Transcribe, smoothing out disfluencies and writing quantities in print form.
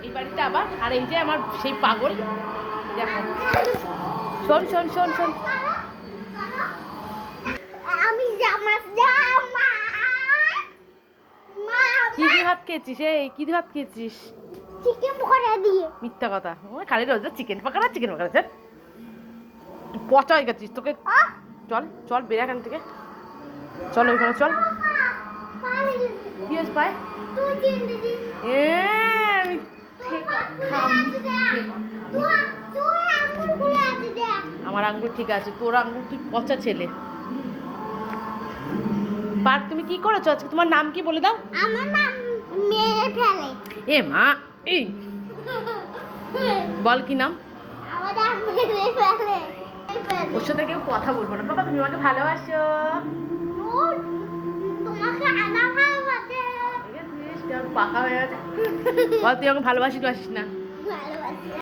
এই বাড়িতে আবার। আর এই যে আমার সেই পাগল, দেখো। শোন শোন শোন শোন, আমি জামা জামা মা কি দিয়ে ভাত খেয়েছিস? এই কি দিয়ে ভাত খেয়েছিস? চিকেন পকোড়া দিয়ে। মিথ্যা কথা, ও খালি রোজ চিকেন পাকোড়া চিকেন পাকোড়া। চল, তুই পচা হয়ে গেছিস, তোকে চল চল বেরা এখান থেকে, চল ওইখানে চল। কি হয়েছে পায়ে? তুই চিনতে দিস এ আমি তুই আঙুলগুলো আছে দেখ। আমার আঙ্গুল ঠিক আছে, তোর আঙ্গুল তুই পচা ছেলে। পার্ক, তুমি কি করেছো আজকে? তোমার নাম কি বলে দাও? আমার নাম মেরে ফেলে। এ মা, এই বল কি নাম? আমার নাম মেরে ফেলে। ওর সাথে কেউ কথা বলবো না। বাবা তুমি আমাকে ভালোবাসো? তোমাকে আনা ভালোবাসে। ঠিক আছে, পাকা হয়ে গেছে। বল তুই আমাকে ভালোবাসিস না? ভালোবাসে।